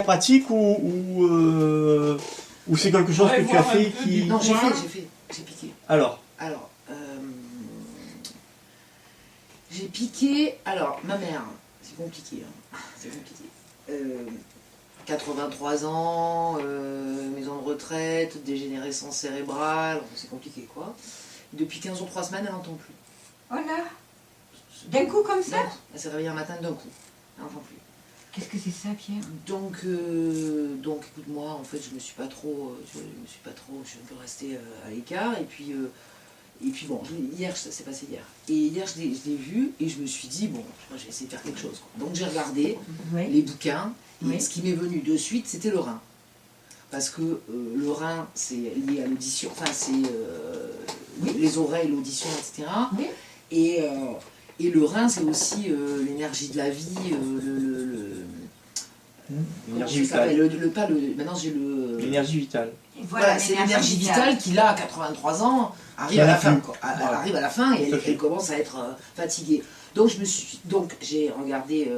pratique ou c'est quelque chose que tu as fait qui... Non, j'ai piqué. Alors, j'ai piqué, alors ma mère, c'est compliqué, hein. C'est compliqué. 83 ans, maison de retraite, dégénérescence cérébrale, c'est compliqué quoi. Depuis 15 jours, 3 semaines, elle n'entend plus. Oh là, d'un coup comme ça? Elle s'est réveillée un matin d'un coup, elle n'entend plus. Qu'est-ce que c'est ça, Pierre? Donc écoute-moi, en fait, je me suis pas trop, je suis un peu restée à l'écart, et puis bon, hier, ça s'est passé hier. Et hier, je l'ai vu, et je me suis dit, bon, je vais essayer de faire quelque chose, quoi. Donc j'ai regardé les bouquins, et ce qui m'est venu de suite, c'était le rein. Parce que le rein, c'est lié à l'audition, enfin, c'est les oreilles, l'audition, etc. Oui. Et le rein, c'est aussi l'énergie de la vie, l'énergie vitale. Maintenant, j'ai le... L'énergie vitale. Voilà, c'est l'énergie vitale qui, là, à 83 ans, arrive à la fin. Elle arrive à la fin et elle commence à être fatiguée. Donc, j'ai regardé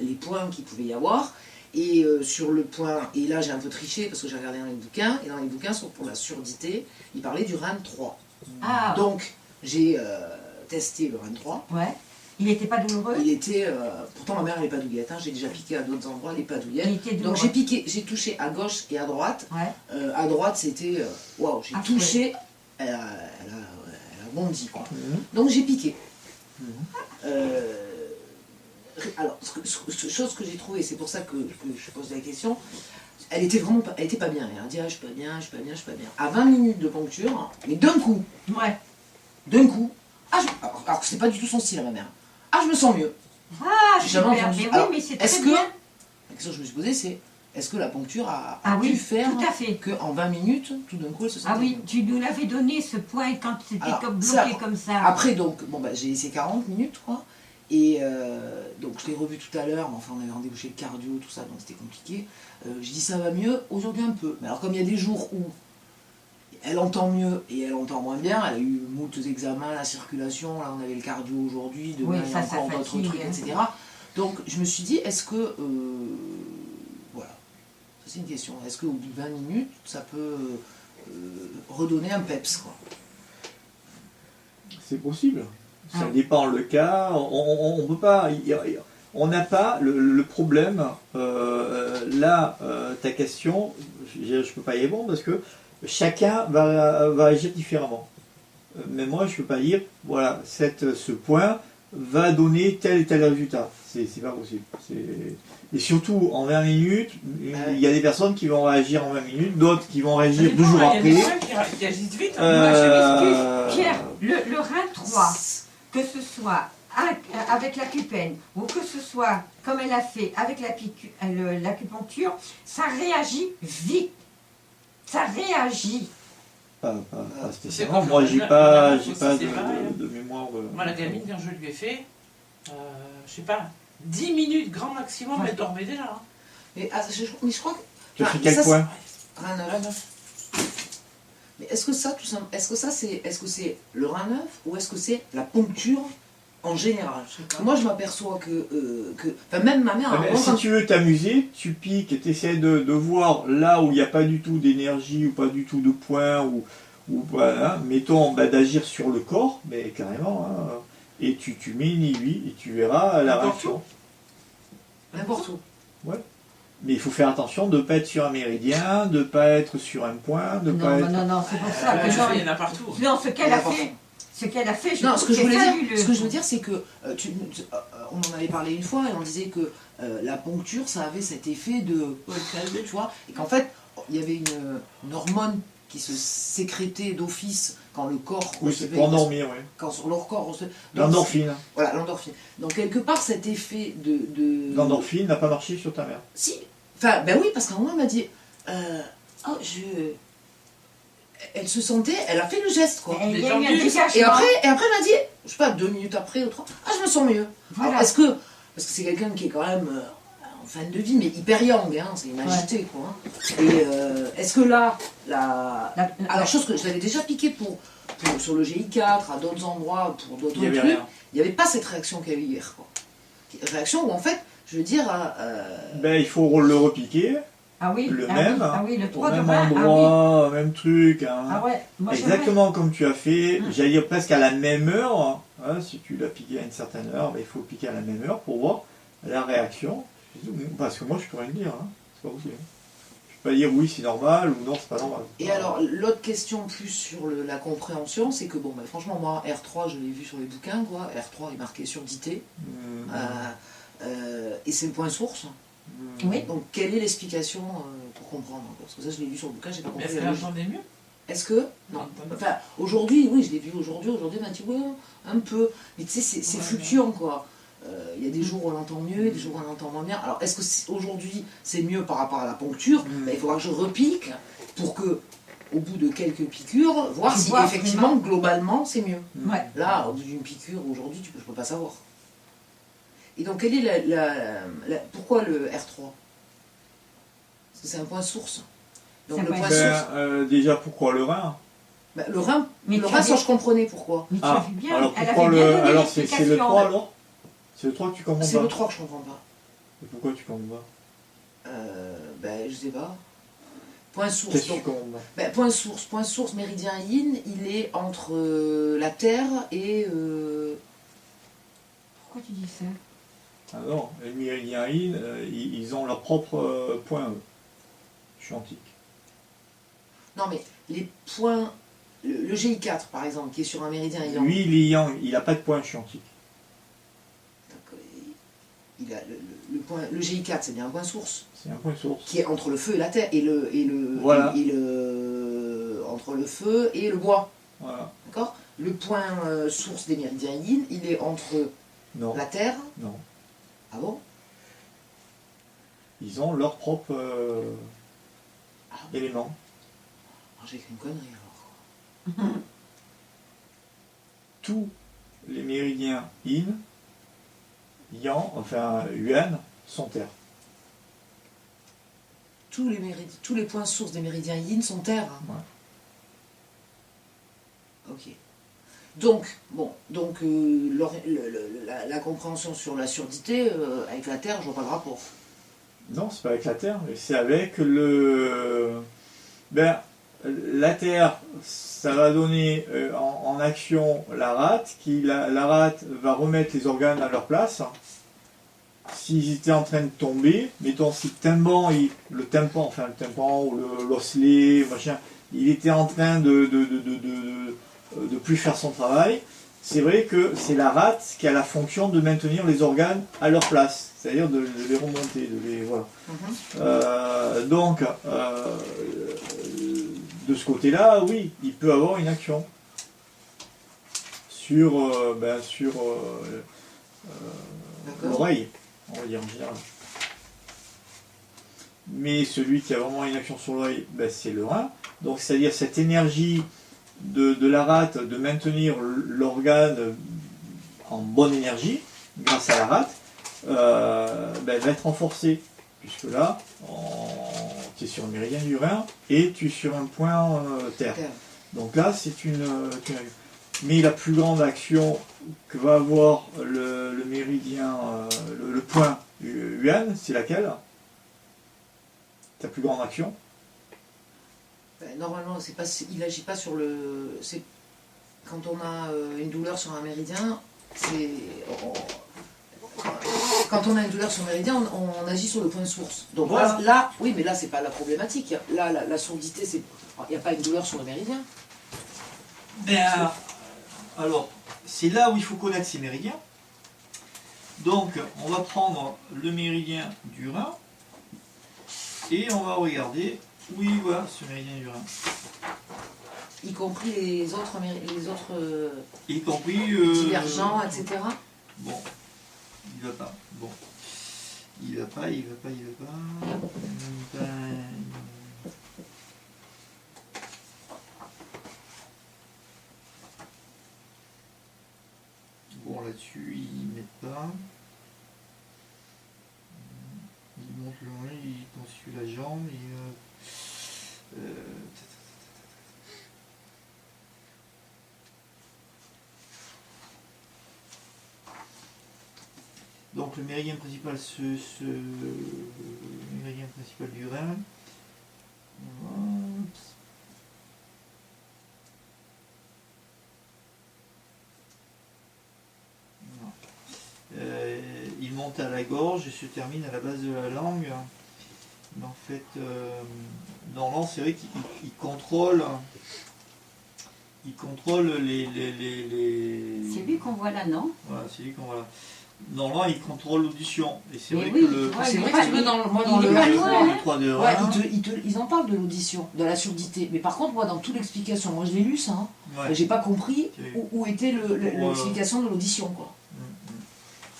les points qu'il pouvait y avoir. Et sur le point, et là j'ai un peu triché parce que j'ai regardé dans les bouquins, et dans les bouquins, pour la surdité, il parlait du rein 3. Ah. Donc, j'ai testé le rein 3. Ouais. Il n'était pas douloureux? Il était... pourtant, ma mère, elle n'est pas douillette. Hein. J'ai déjà piqué à d'autres endroits, elle n'est pas douillette. Donc, j'ai piqué, j'ai touché à gauche et à droite. Ouais. À droite, c'était... Waouh, j'ai touché... Elle a bondi, quoi. Donc, j'ai piqué. Alors, chose que j'ai trouvée, c'est pour ça que je pose la question, elle était vraiment pas, elle était pas bien. Elle a dit, ah, je suis pas bien, je suis pas bien, je suis pas bien. À 20 minutes de poncture, mais d'un coup, alors que c'est pas du tout son style à ma mère. Ah, je me sens mieux. Ah, j'ai jamais entendu. Mais oui, mais c'est très bien. La question que je me suis posée, c'est, est-ce que la poncture a pu faire qu'en 20 minutes, tout d'un coup, elle se sentait mieux? Ah oui, mieux. tu nous l'avais donné ce point quand c'était bloqué comme ça. Après, donc, bon, bah, j'ai laissé 40 minutes, quoi. Et donc je l'ai revu tout à l'heure, mais enfin on avait rendez-vous chez le cardio, tout ça, donc c'était compliqué. Je dis ça va mieux, aujourd'hui un peu. Mais alors comme il y a des jours où elle entend mieux et elle entend moins bien, elle a eu moult examens, la circulation, là on avait le cardio aujourd'hui, demain il y a encore d'autres trucs, etc. Donc je me suis dit, est-ce que... voilà, ça c'est une question. Est-ce qu'au bout de 20 minutes, ça peut redonner un peps, quoi? C'est possible. Ça dépend le cas, on peut pas, on n'a pas le problème, là, ta question, je peux pas y répondre parce que chacun va agir différemment. Mais moi, je peux pas dire, voilà, ce point va donner tel et tel résultat. C'est pas possible. Et surtout, en 20 minutes, il y a des personnes qui vont réagir en 20 minutes, d'autres qui vont réagir 2 jours après. Il y a des gens qui agissent vite. Moi, je m'excuse. Pierre, le rein 3... que ce soit avec l'acupène ou que ce soit comme elle a fait avec l'acupuncture, ça réagit vite. Ça réagit. Pas spécialement. Moi, j'ai pas de mémoire. Moi, la gamine, quand je lui ai fait, je sais pas, 10 minutes grand maximum, elle dormait déjà. Hein. Mais je crois que... Tu as fait quel point? Rein 9. Mais est-ce que ça, tout ça, est-ce que c'est le rein 9 ou est-ce que c'est la poncture en général? Moi, je m'aperçois que enfin, même ma mère... si tu veux t'amuser, tu piques et tu essaies de voir là où il n'y a pas du tout d'énergie ou pas du tout de point, ou voilà, mettons, d'agir sur le corps, mais carrément, hein, et tu mets une aiguille et tu verras la réaction. N'importe où. Ouais. Mais il faut faire attention de ne pas être sur un méridien, de ne pas être sur un point, de pas être... Non, c'est pour ça que il y en a partout. Non, ce qu'elle a fait, non, ce que je veux dire, c'est que, on en avait parlé une fois, et on disait que la poncture, ça avait cet effet de calmer, tu vois, et qu'en fait, il y avait une hormone qui se sécrétait d'office quand le corps... Oui, c'est pour endormir, oui. Quand sur leur corps... L'endorphine. Voilà, l'endorphine. Donc, quelque part, cet effet de... L'endorphine n'a pas marché sur ta mère? Si. Enfin, ben oui, parce qu'à un moment, elle m'a dit... Elle se sentait... Elle a fait le geste, quoi. Et après, elle m'a dit, je sais pas, 2 minutes après ou 3, ah, je me sens mieux. Voilà. Parce que c'est quelqu'un qui est quand même... en fin de vie, mais hyper young, hein, c'est une agitée, quoi. Hein. Et est-ce que là, alors, chose que je l'avais déjà piqué sur le GI4, à d'autres endroits, pour d'autres trucs, il n'y avait pas cette réaction qu'il y a eu hier, quoi. Réaction où, en fait, Je veux dire, Ben, il faut le repiquer, Ah oui, le ah même, oui, ah oui, le au 3 de même rein, endroit, même truc. ah Hein. oui. Ah ouais, moi Exactement comme tu as fait, Mm. j'allais dire presque à la même heure. Hein, si tu l'as piqué à une certaine heure, ben, il faut piquer à la même heure pour voir la réaction. Parce que moi, je peux rien dire. Hein. C'est pas possible. Je peux pas dire oui, c'est normal ou non, c'est pas normal. et alors, l'autre question plus sur la compréhension, c'est que, bon, ben, franchement, moi, R3, je l'ai vu sur les bouquins, quoi. R3 est marqué surdité. Et c'est le point source. Oui. Donc, quelle est l'explication pour comprendre? Parce que ça, je l'ai vu sur le bouquin, j'ai pas Mais compris. est-ce qu'elle entendait mieux? Est-ce que non? Enfin, aujourd'hui, oui, je l'ai vu aujourd'hui. Aujourd'hui, on m'a dit, ouais, un peu. Mais tu sais, c'est Ouais, fluctuant, quoi. Il y a des jours où on l'entend mieux, et des jours où on l'entend moins bien. Alors, est-ce que aujourd'hui, c'est mieux par rapport à la poncture? Ben, il faudra que je repique pour que, au bout de quelques piqûres, voir Tu si vois effectivement, vraiment. globalement, c'est mieux. Ouais. Là, au bout d'une piqûre, aujourd'hui, je peux pas savoir. Et donc, quelle est pourquoi le R3? Parce que c'est un point source. Donc, C'est un le point point source. source. Déjà, pourquoi le rein? Ben, le rein, Mais le tu rein, as ça, bien- je comprenais pourquoi. Mais tu Ah, as vu bien, alors elle pourquoi avait bien le. donné Alors c'est le l'explication. 3 alors? C'est le 3 que tu comprends C'est pas? le 3 que je comprends pas. Et pourquoi tu comprends pas? Ben, je sais pas. Point source. Qu'est-ce que tu Donc, comprends pas? ben, point source, méridien yin, il est entre la Terre et. Pourquoi tu dis ça? Ah non, les méridiens yin, ils ont leur propre point eux. Chiantique. Non, mais les points. Le GI4, par exemple, qui est sur un méridien yang. Lui, il est yang, il n'a pas de point chiantique. Donc, il a le point, le GI4, c'est bien un point source. C'est un point source. Qui est entre le feu et la terre. Voilà. Entre le feu et le bois. Voilà. D'accord? Le point source des méridiens yin, il est entre Non. la terre. Non. Ah bon? Ils ont leur propre élément. Alors, j'ai écrit une connerie alors. Tous les méridiens yin, yang, enfin yuan, sont terre. Tous les points sources des méridiens yin sont terre. Ouais. Ok. Donc, bon, la compréhension sur la surdité, avec la terre, je vois pas le rapport. Non, c'est pas avec la terre, mais c'est avec le. Ben, la terre, ça va donner en action la rate, la rate va remettre les organes à leur place. S'ils étaient en train de tomber, mettons si le tympan ou l'osselet, machin, il était en train de plus faire son travail, c'est vrai que c'est la rate qui a la fonction de maintenir les organes à leur place, c'est-à-dire de les remonter, de les voilà. Donc de ce côté-là, oui, il peut avoir une action sur l'oreille, on va dire en général. Mais celui qui a vraiment une action sur l'oreille, ben, c'est le rein. Donc c'est-à-dire cette énergie de la rate de maintenir l'organe en bonne énergie, grâce à la rate, ben, va être renforcée. Puisque là, tu es sur un méridien du rein et tu es sur un point terre. Donc là, c'est une. Mais la plus grande action que va avoir le méridien, le point yuan, c'est laquelle? Ta plus grande action? Normalement, il n'agit pas sur le. Quand on a une douleur sur un méridien, quand on a une douleur sur le méridien, on agit sur le point de source. Donc voilà. là, oui, mais là, c'est pas la problématique. Là, la surdité, c'est. Il n'y a pas une douleur sur le méridien. Alors, c'est là où il faut connaître ces méridiens. Donc, on va prendre le méridien du rein et on va regarder où il va ce méridien du rein. Y compris les autres Y compris divergents, etc. Bon, il va pas. Bon, il va pas. Bon, là-dessus, ils mettent pas. Ils montent le rein, ils constituent la jambe et Donc le méridien principal, le méridien principal du rein. Il monte à la gorge et se termine à la base de la langue. En fait, normalement, c'est vrai qu'il contrôle. Il contrôle les... C'est lui qu'on voit là, non? Voilà, c'est lui qu'on voit là. Normalement, il contrôle l'audition. Et c'est vrai oui, que le... ouais, C'est il vrai est que pas- tu veux, moi, il dans est le pas R3, loin, le 3 de ouais, rein. ils en parlent de l'audition, de la surdité. Mais par contre, moi, dans toute l'explication, moi je l'ai lu ça, hein, Ouais. j'ai pas compris Ok. où était l'explication de l'audition, quoi.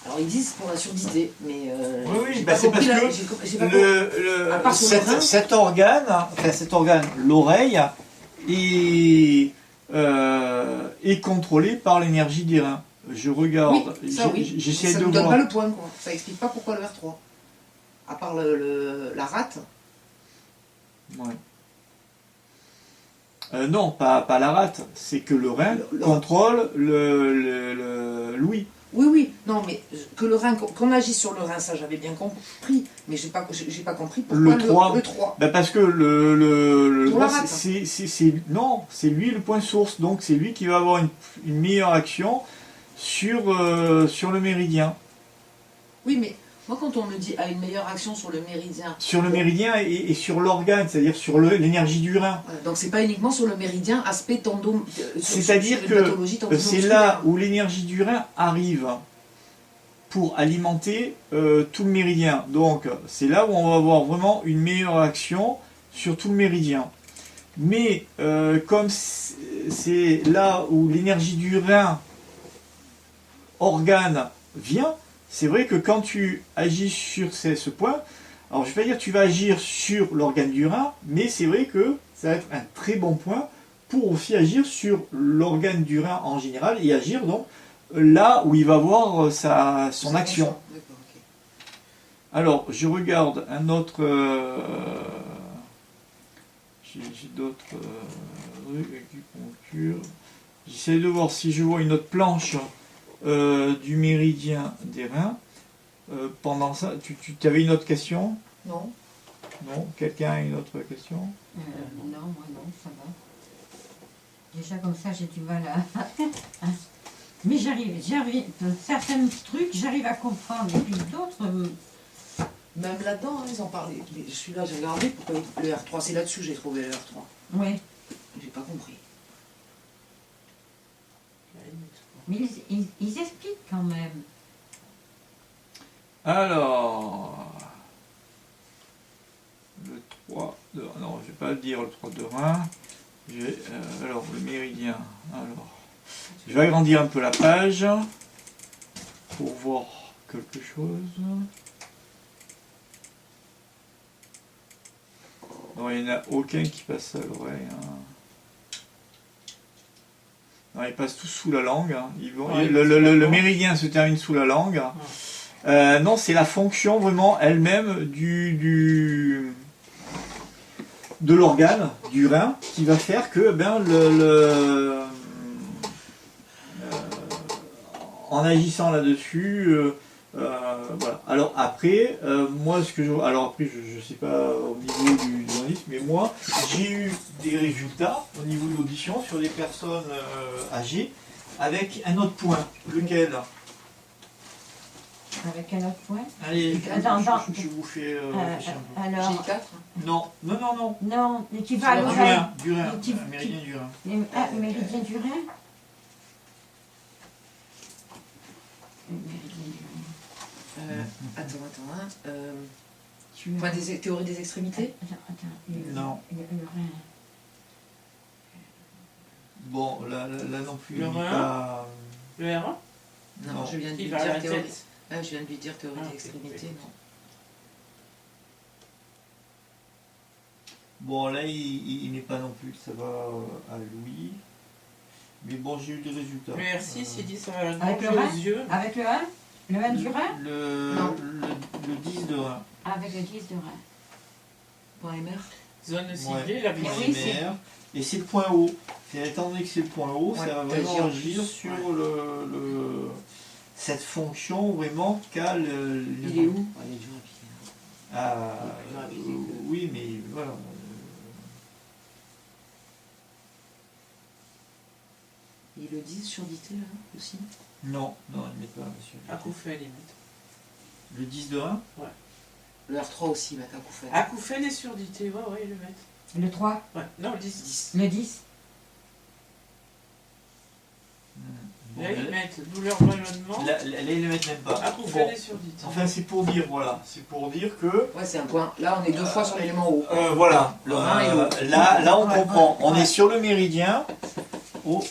Alors ils disent pour la surdité, mais Oui, j'ai bah, pas c'est compris parce la- que j'ai pas compris. À part sur le rein. cet organe, l'oreille, est contrôlé par l'énergie des reins. Je regarde, Oui, ça oui. j'essaie Ça de ne donne voir. pas le point, quoi. Ça explique pas pourquoi le R3. À part la rate. Ouais. Non, pas la rate, c'est que le rein Le- contrôle l'ouïe. Oui, non, mais que le rein, qu'on agisse sur le rein, ça j'avais bien compris, mais j'ai pas compris pourquoi Le 3. le 3. Ben parce que le Pour la droit, rate. non, c'est lui le point source, donc c'est lui qui va avoir une meilleure action sur le méridien. Oui, mais moi quand on me dit a une meilleure action sur le méridien, Sur le méridien et sur l'organe, c'est-à-dire sur l'énergie du rein. donc c'est pas uniquement sur le méridien aspect tendon. C'est-à-dire sur que une pathologie c'est là où l'énergie du rein arrive pour alimenter tout le méridien. Donc c'est là où on va avoir vraiment une meilleure action sur tout le méridien. Mais comme c'est là où l'énergie du rein organe vient, c'est vrai que quand tu agis sur ce point, alors je vais pas dire que tu vas agir sur l'organe du rein, mais c'est vrai que ça va être un très bon point pour aussi agir sur l'organe du rein en général et agir donc là où il va avoir son action. D'accord, ok. Alors, je regarde un autre... j'ai d'autres acupuncture. J'essaie de voir si je vois une autre planche du méridien des reins. Pendant ça, tu avais une autre question? Non. Non? Quelqu'un a une autre question? Non, moi non, ça va. Déjà comme ça, j'ai du mal à... Mais j'arrive, certains trucs, j'arrive à comprendre, et puis d'autres... Même là-dedans, hein, ils en parlaient. Celui-là, j'ai regardé pourquoi le R3, c'est là-dessus que j'ai trouvé le R3. Oui, J'ai pas compris. mais ils expliquent quand même. Alors... Le 3 de... Non, je vais pas le dire, le 3 de rein. Alors, le méridien. Alors... Je vais agrandir un peu la page pour voir quelque chose. Non, il n'y en a aucun qui passe à l'oreille. Hein. Non, ils passent tous sous la langue. Hein. Le méridien se termine sous la langue. Non, c'est la fonction vraiment elle-même de l'organe, du rein, qui va faire que en agissant là-dessus, voilà. Alors après, moi je sais pas au niveau du journalisme, mais moi j'ai eu des résultats au niveau de l'audition sur des personnes âgées avec un autre point. Lequel? Avec un autre point. Allez, je vous fais réfléchir un peu. Alors, G4. Non. non, mais tu vas à Du l'oreille. rein, Et tu- méridien du rein. Le méridien du rein. Le méridien du rein. Attends. Tu Point des théories des extrémités. Attends, Non. Le rein. Bon, là non plus. Le il n'est rein. pas... Le R1 Non, je viens de lui Il va à dire la théorie. tête. Ah, je viens de lui dire théorie Ah, des ok, extrémités, ok. non. Bon, là, il n'est pas non plus, ça va à Louis. Mais bon, j'ai eu des résultats. Le R6, il dit ça va à la Avec gorge le et rein aux yeux. Avec le rein. Le rein du rein. Non. Le 10 de rein. Avec le 10 de rein. Point MR. Zone ciblée, Ouais. la Mais Point oui, visite. MR. Et c'est le point haut. Étant donné que c'est le point haut, Ouais, ça va t'agir vraiment agir plus. sur Ouais. cette fonction vraiment qu'a le... Il est où? Ah, il est dur à piquer. Ah, Il est plus rapide que- oui, mais voilà. Ils le disent sur Dité, là, aussi? Non, non, ils ne mettent pas, monsieur. Acouphène, ils mettent. Le 10 de 1. Le R3 aussi, ils mettent un coup fait. Acouphène et surdité, ouais, ils le mettent. Le 3, Ouais, non, le 10. 10. le 10. Là, ils mettent douleur ballonnement, Là, ils ne mettent même pas. acouphène Bon. et surdité. Enfin, c'est pour dire, voilà. C'est pour dire que... Ouais, c'est un point. Là, on est 2 fois sur l'élément haut. Voilà. Le rein et l'eau. Là, on Ouais, comprend. On ouais. est sur le méridien. Oh,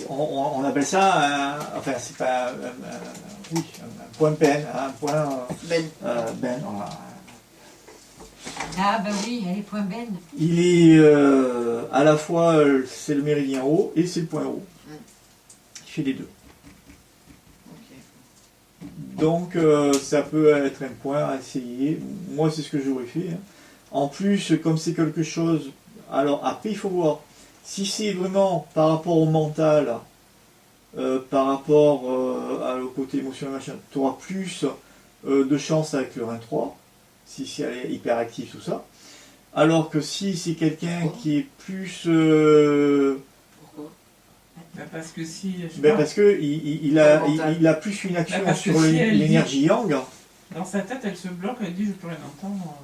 on appelle ça enfin, c'est pas oui, un point peine, un point Ben. ben. Voilà. Ah ben oui, elle est point Ben. Il est à la fois c'est le méridien haut et c'est le point haut. Il fait les deux. Ok. Donc ça peut être un point à essayer. Moi c'est ce que j'aurais fait. Hein. En plus, comme c'est quelque chose. Alors après il faut voir. Si c'est vraiment par rapport au mental, par rapport au côté émotionnel, machin, tu auras plus de chance avec le Rein 3, si elle est hyperactive, tout ça. Alors que si c'est quelqu'un Pourquoi qui est plus... Pourquoi? Bah, parce que si. Je sais ben pas, parce que il a plus une action Ben parce que sur si elle dit- l'énergie yang. dans sa tête, elle se bloque, elle dit je peux rien entendre.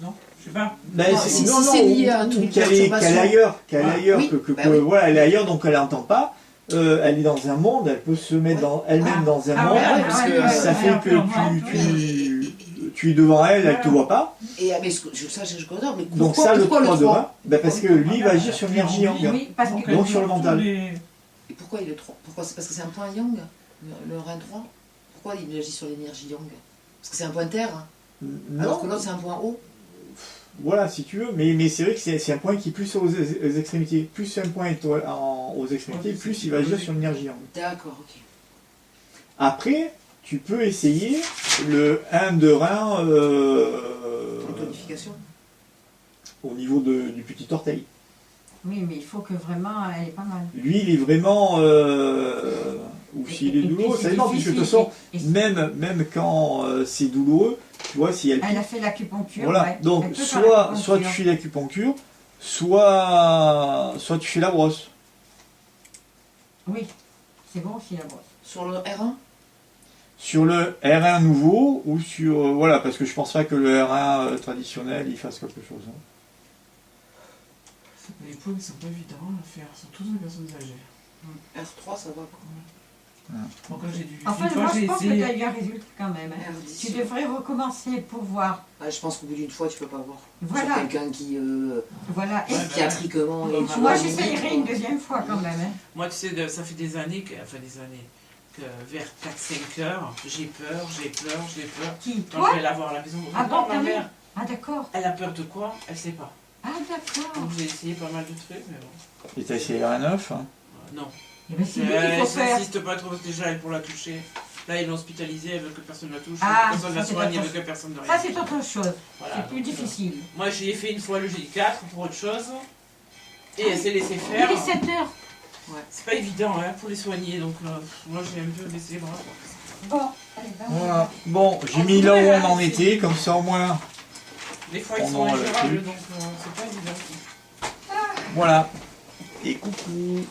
Non, je sais pas. Ben, Non, si c'est lié à un truc, qu'elle est perturbation. ailleurs, Ah, oui, que bah oui. voilà, elle est ailleurs, donc elle n'entend pas. Elle est dans un monde, elle peut se mettre elle-même dans un Ah monde. ouais, parce que Ça fait ouais, que tu es devant elle, elle ne te voit pas. Et mais ça, je connais, mais Donc pourquoi, ça, le pourquoi 3 le de 3? 1, ben parce que lui, il va agir sur l'énergie yang. Oui, parce que... Donc, sur le mental. Et pourquoi il est 3? Pourquoi? C'est parce que c'est un point yang, le Rein 3? Pourquoi il agit sur l'énergie yang? Parce que c'est un point terre, hein, alors Non, que l'autre c'est un point haut. voilà, si tu veux, mais c'est vrai que c'est un point qui est plus aux extrémités. Plus un point est aux extrémités, plus il va agir sur l'énergie yang. D'accord, ok. Après, tu peux essayer le 1 de rein Tonification. au niveau du petit orteil. Oui, mais il faut que vraiment, elle est pas mal. Lui, il est vraiment... ou s'il est Et puis, douloureux, c'est ça dépend, puisque de toute difficile. façon, Et- même quand c'est douloureux, tu vois, si elle... Elle a fait l'acupuncture. Voilà, ouais. Elle donc peut faire soit tu l'acupuncture. fais l'acupuncture, soit tu fais la brosse. Oui, c'est bon aussi la brosse. Sur le R1? Sur le R1 nouveau, ou sur... voilà, parce que je pense pas que le R1 traditionnel, il fasse quelque chose. Hein. Les paumes, ils sont pas évidents à faire, ils sont tous des personnes âgées. R3, ça va quoi. Bon, quand j'ai dû. Enfin, une fois, moi, je j'ai pense que tu essayé. as eu un résultat quand même. Hein. R10. Tu devrais recommencer pour voir. Ouais, je pense qu'au bout d'une fois, tu peux pas voir. Voilà. Sur quelqu'un qui, Voilà. Et Ouais, psychiatriquement, bah, et bah, moi, ouais, j'essayerai une deuxième fois quand même. Hein. Moi, tu sais, ça fait des années que vers 4-5 heures, j'ai peur. Qui? Quand Toi? je vais la voir à la maison, Ah non, bon, ma t'as vu? mère, Ah d'accord. elle a peur de quoi? Elle sait pas. Ah d'accord. Donc j'ai essayé pas mal de trucs, mais bon. Et t'as essayé R9 hein. Non. Eh ben, c'est lui qu'il faut Elle faire. n'insiste pas trop, déjà elle pour la toucher. Là, ils l'ont hospitalisée, elle veut que personne la touche. Ah, Personne la ça, c'est soigne, elle autre veut que personne ne rien. Ça, c'est autre chose. Voilà, C'est plus donc, difficile. moi, j'y ai fait une fois le G4 pour autre chose. Et elle s'est laissée Il faire. est 7 heures. C'est pas évident hein, pour les soigner, donc moi j'ai un peu baissé les bras. Bon, allez, va. Voilà. Bon, j'ai mis là où on en était, comme ça au moins. Des fois ils On sont en a ingérables, plus. donc c'est pas évident. Voilà. Et coucou.